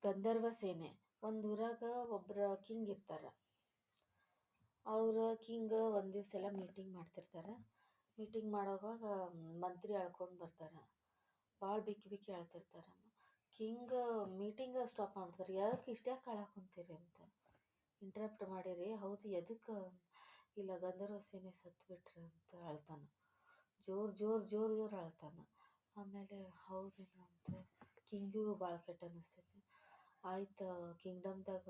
ಗಂಧರ್ವ ಸೇನೆ ಒಂದು ಊರಾಗ ಒಬ್ರ ಕಿಂಗ್ ಇರ್ತಾರ. ಅವ್ರ ಕಿಂಗ್ ಒಂದು ದಿವಸ ಎಲ್ಲ ಮೀಟಿಂಗ್ ಮಾಡ್ತಿರ್ತಾರೆ. ಮೀಟಿಂಗ್ ಮಾಡೋವಾಗ ಮಂತ್ರಿ ಅಳ್ಕೊಂಡು ಬರ್ತಾರೆ. ಭಾಳ ಬಿಕ್ಕಿ ಬಿಕ್ಕಿ ಅಳ್ತಿರ್ತಾರೆ. ಕಿಂಗ್ ಮೀಟಿಂಗ್ ಸ್ಟಾಪ್ ಮಾಡ್ಬಿಡ್ತಾರೆ. ಯಾಕೆ ಅಳಾಕೊಂತೀರಿ ಅಂತ ಇಂಟ್ರಪ್ಟ್ ಮಾಡಿರಿ. ಹೌದು, ಎದಕ್ಕೆ? ಇಲ್ಲ, ಗಂಧರ್ವ ಸೇನೆ ಸತ್ಬಿಟ್ರೆ ಅಂತ ಅಳ್ತಾನೆ. ಜೋರು ಅಳ್ತಾನೆ. ಆಮೇಲೆ ಹೌದೇನು ಅಂತ ಕಿಂಗಿಗೂ ಭಾಳ ಕೆಟ್ಟ ಅನ್ನಿಸ್ತೈತಿ. ಆಯ್ತು, ಕಿಂಗ್ಡಮ್ದಾಗ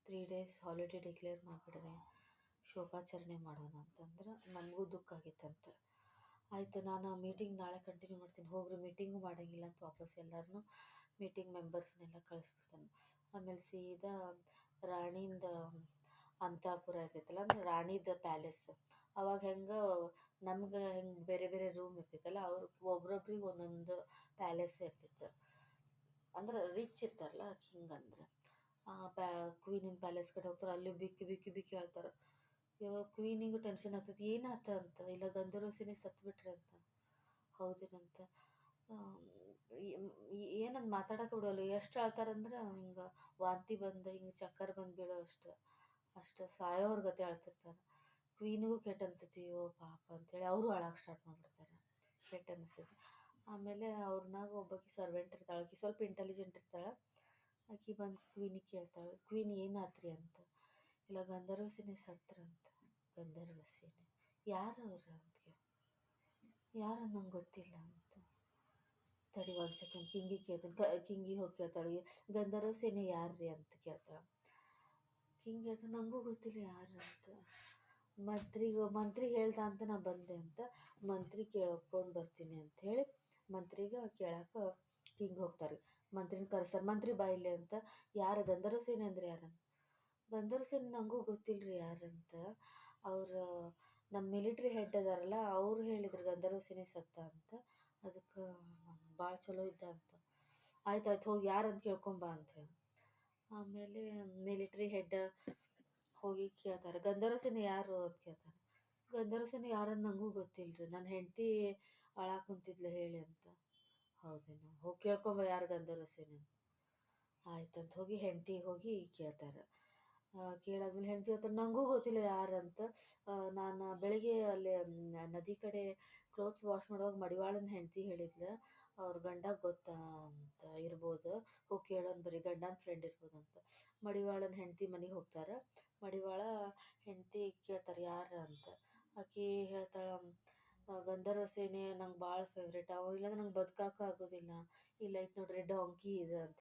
3 days ಹಾಲಿಡೇ ಡಿಕ್ಲೇರ್ ಮಾಡಿಬಿಡ್ರಿ, ಶೋಕಾಚರಣೆ ಮಾಡೋಣ ಅಂತಂದ್ರೆ ನಮಗೂ ದುಃಖ ಆಗಿತ್ತಂತೆ. ಆಯಿತು, ನಾನು ಮೀಟಿಂಗ್ ನಾಳೆ ಕಂಟಿನ್ಯೂ ಮಾಡ್ತೀನಿ, ಹೋಗ್ರಿ, ಮೀಟಿಂಗು ಮಾಡೋಂಗಿಲ್ಲ ಅಂತ ವಾಪಸ್ ಎಲ್ಲರೂ ಮೀಟಿಂಗ್ ಮೆಂಬರ್ಸ್ನೆಲ್ಲ ಕಳಿಸ್ಬಿಡ್ತಾನೆ. ಆಮೇಲೆ ಸೀದಾ ರಾಣಿಂದ ಅಂತಃಪುರ ಇರ್ತೈತಲ್ಲ, ಅಂದ್ರೆ ರಾಣಿದ ಪ್ಯಾಲೇಸ್. ಅವಾಗ ನಮ್ಗೆ ಬೇರೆ ಬೇರೆ ರೂಮ್ ಇರ್ತೈತಲ್ಲ, ಅವ್ರು ಒಬ್ರೊಬ್ರಿಗೆ ಒಂದೊಂದು ಪ್ಯಾಲೇಸ್ ಇರ್ತಿತ್ತು. ಅಂದ್ರೆ ರಿಚ್ ಇರ್ತಾರಲ್ಲ ಕಿಂಗ್ ಅಂದ್ರೆ. ಕ್ವೀನಿನ ಪ್ಯಾಲೇಸ್ ಕಡೆ ಹೋಗ್ತಾರೆ. ಅಲ್ಲಿ ಬಿಕ್ಕಿ ಬಿಕ್ಕಿ ಬಿಕ್ಕಿ ಹೇಳ್ತಾರೆ. ಇವಾಗ ಕ್ವೀನಿಗೂ ಟೆನ್ಷನ್ ಆಗ್ತೈತಿ, ಏನಾತ ಅಂತ. ಇಲ್ಲ, ಗಂಧರ್ವ ಸೇನೆ ಸತ್ಬಿಟ್ರೆ ಅಂತ. ಹೌದೇನಂತ ಏನಂತ ಮಾತಾಡೋಕೆ ಬಿಡೋಲ್ಲ. ಎಷ್ಟು ಹೇಳ್ತಾರಂದ್ರೆ ಹಿಂಗೆ ವಾಂತಿ ಬಂದು ಹಿಂಗೆ ಚಕ್ಕರ್ ಬಂದು ಬೀಳೋ ಅಷ್ಟು ಸಾಯೋವ್ರ ಗತೆ ಅಳ್ತಿರ್ತಾರೆ. ಕ್ವೀನಿಗೂ ಕೆಟ್ಟ ಅನ್ಸತಿ, ಓ ಪಾಪ ಅಂತೇಳಿ ಅವರು ಅಳಕ್ಕೆ ಸ್ಟಾರ್ಟ್ ಮಾಡಿಬಿಡ್ತಾರೆ. ಕೆಟ್ಟ ಅನಿಸ್ತೈತಿ. ಆಮೇಲೆ ಅವ್ರನ್ನಾಗ ಒಬ್ಬಾಕಿ ಸರ್ವೆಂಟ್ ಇರ್ತಾಳೆ. ಆಕಿ ಸ್ವಲ್ಪ ಇಂಟೆಲಿಜೆಂಟ್ ಇರ್ತಾಳೆ. ಆಕಿ ಬಂದು ಕ್ವೀನಿಗೆ ಕೇಳ್ತಾಳೆ, ಕ್ವೀನ್ ಏನಾತ್ರಿ ಅಂತ. ಇಲ್ಲ, ಗಂಧರ್ವ ಸೇನೆ ಸತ್ರಂತ. ಗಂಧರ್ವ ಸೇನೆ ಯಾರವ್ರ ಅಂತ. ಯಾರು ನಂಗೆ ಗೊತ್ತಿಲ್ಲ ಅಂತ. ತಡಿ 1 second, ಕಿಂಗಿಗೆ ಕೇಳ್ತಾನೆ. ಕಿಂಗಿಗೆ ಹೋಗಿ ಕೇಳ್ತಾಳೆ, ಗಂಧರ್ವ ಸೇನೆ ಯಾರ್ರಿ ಅಂತ ಕೇಳ್ತಾಳೆ. ಕಿಂಗ್ ಹೇಳ್ತಾನೆ, ನನಗೂ ಗೊತ್ತಿಲ್ಲ ಯಾರು ಅಂತ. ಮಂತ್ರಿ ಹೇಳ್ದ ಅಂತ ನಾ ಬಂದೆ ಅಂತ. ಮಂತ್ರಿ ಕೇಳ್ಕೊಂಡು ಬರ್ತೀನಿ ಅಂತ ಹೇಳಿ ಮಂತ್ರಿಗೆ ಕೇಳಕ್ಕೆ ಕಿಂಗ್ ಹೋಗ್ತಾರೆ. ಮಂತ್ರಿನ ಕರೆಸ್ತಾರೆ. ಮಂತ್ರಿ ಬಾಯಿಲೆ ಅಂತ. ಯಾರು? ಗಂಧರ್ವ ಸೇನೆ ಅಂದರೆ ಯಾರಂತ. ಗಂಧರ್ವ ಸೇನೆ ನನಗೂ ಗೊತ್ತಿಲ್ಲರಿ ಯಾರಂತ. ಅವ್ರು ನಮ್ಮ ಮಿಲಿಟ್ರಿ ಹೆಡ್ ಅದಾರಲ್ಲ, ಅವ್ರು ಹೇಳಿದ್ರು ಗಂಧರ್ವ ಸೇನೆ ಸತ್ತ ಅಂತ. ಅದಕ್ಕೆ ಭಾಳ ಚಲೋ ಇದ್ದ ಅಂತ. ಆಯ್ತು ಹೋಗಿ ಯಾರಂತ ಕೇಳ್ಕೊಂಬ ಅಂತ ಹೇಳಿ. ಆಮೇಲೆ ಮಿಲಿಟ್ರಿ ಹೆಡ್ ಹೋಗಿ ಕೇಳ್ತಾರೆ, ಗಂಧರ್ವ ಸೇನೆ ಯಾರು ಅಂತ ಕೇಳ್ತಾರೆ. ಗಂಧರ್ವ ಸೇನೆ ಯಾರಂತ ನನಗೂ ಗೊತ್ತಿಲ್ಲರಿ, ನನ್ನ ಹೆಂಡತಿ ಅಳಾಕ್ ಕುಂತಿದ್ಲು ಹೇಳಿ ಅಂತ. ಹೌದೇನು, ಹೋಗಿ ಕೇಳ್ಕೊಂಬ ಯಾರು ಗಂಧರ್ವ ಸೇನೆ ಅಂತ. ಆಯ್ತಂತ ಹೋಗಿ ಹೆಂಡ್ತಿಗೆ ಹೋಗಿ ಕೇಳ್ತಾರೆ. ಕೇಳಾದ್ಮೇಲೆ ಹೆಂಡ್ತಿ ಹೇಳ್ತಾರೆ, ನನಗೂ ಗೊತ್ತಿಲ್ಲ ಯಾರಂತ. ನಾನು ಬೆಳಿಗ್ಗೆ ಅಲ್ಲಿ ನದಿ ಕಡೆ ಕ್ಲೋತ್ಸ್ ವಾಶ್ ಮಾಡುವಾಗ ಮಡಿವಾಳನ ಹೆಂಡ್ತಿ ಹೇಳಿದ್ಲು, ಅವ್ರ ಗಂಡ ಗೊತ್ತಾ ಅಂತ ಇರ್ಬೋದು, ಹೋಗಿ ಕೇಳೋಣ ಬರೀ, ಗಂಡನ ಫ್ರೆಂಡ್ ಇರ್ಬೋದು ಅಂತ. ಮಡಿವಾಳನ ಹೆಂಡ್ತಿ ಮನೆಗೆ ಹೋಗ್ತಾರೆ. ಮಡಿವಾಳ ಹೆಂಡ್ತಿ ಕೇಳ್ತಾರೆ ಯಾರು ಅಂತ. ಆಕಿ ಹೇಳ್ತಾಳೆ, ಗಂಧರ್ವ ಸೇನೆ ನಂಗೆ ಭಾಳ ಫೇವ್ರೇಟ್, ಅವ ಇಲ್ಲಾಂದ್ರೆ ನಂಗೆ ಬದುಕಾಕ ಆಗೋದಿಲ್ಲ. ಇಲ್ಲ ಐತೆ ನೋಡ್ರಿ ಡಾಂಕಿ ಇದೆ ಅಂತ.